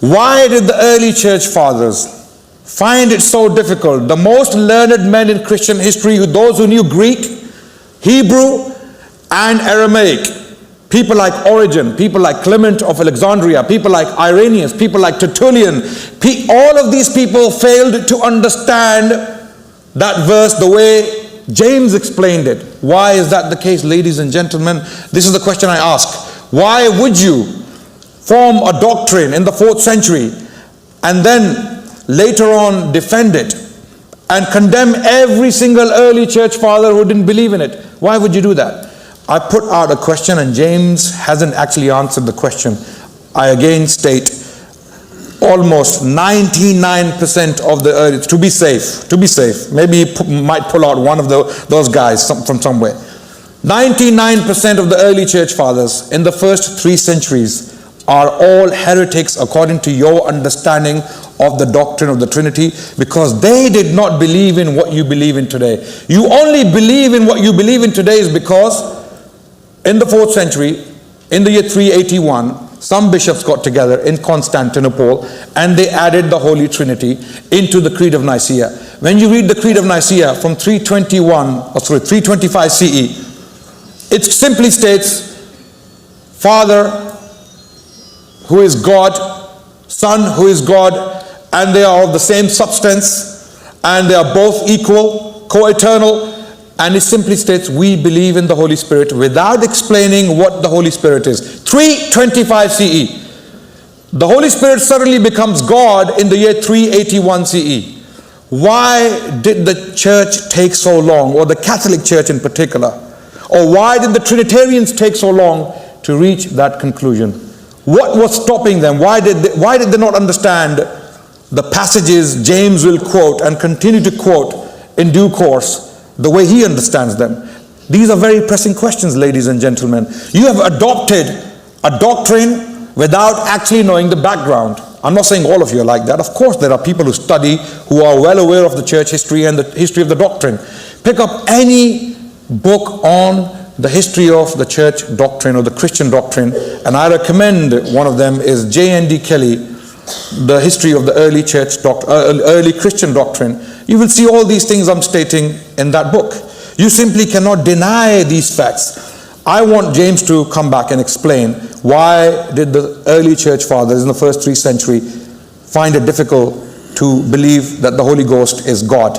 Why did the early church fathers find it so difficult? The most learned men in Christian history, those who knew Greek, Hebrew, and Aramaic, people like Origen, people like Clement of Alexandria, people like Irenaeus, people like Tertullian, all of these people failed to understand that verse the way James explained it. Why is that the case, ladies and gentlemen? This is the question I ask. Why would you form a doctrine in the 4th century and then later on defend it and condemn every single early church father who didn't believe in it? Why would you do that? I put out a question and James hasn't actually answered the question. I again state almost 99% of the early, to be safe, maybe he might pull out one of those guys from somewhere. 99% of the early church fathers in the first 3 centuries are all heretics according to your understanding of the doctrine of the Trinity, because they did not believe in what you believe in today. You only believe in what you believe in today is because in the 4th century, in the year 381, some bishops got together in Constantinople and they added the Holy Trinity into the Creed of Nicaea. When you read the Creed of Nicaea from 325 CE, it simply states, Father who is God, Son who is God, and they are of the same substance, and they are both equal, co-eternal, and it simply states, we believe in the Holy Spirit, without explaining what the Holy Spirit is. 325 CE. The Holy Spirit suddenly becomes God in the year 381 CE. Why did the church take so long, or the Catholic Church in particular? Or why did the Trinitarians take so long to reach that conclusion? What was stopping them? Why did they not understand the passages James will quote and continue to quote in due course, the way he understands them? These are very pressing questions, ladies and gentlemen. You have adopted a doctrine without actually knowing the background. I'm not saying all of you are like that. Of course, there are people who study, who are well aware of the church history and the history of the doctrine. Pick up any book on the history of the church doctrine or the Christian doctrine, and I recommend one of them is J.N.D. Kelly, The History of the Early Church Early Christian Doctrine. You will see all these things I'm stating in that book. You simply cannot deny these facts. I want James to come back and explain why did the early church fathers in the first 3 centuries find it difficult to believe that the Holy Ghost is God.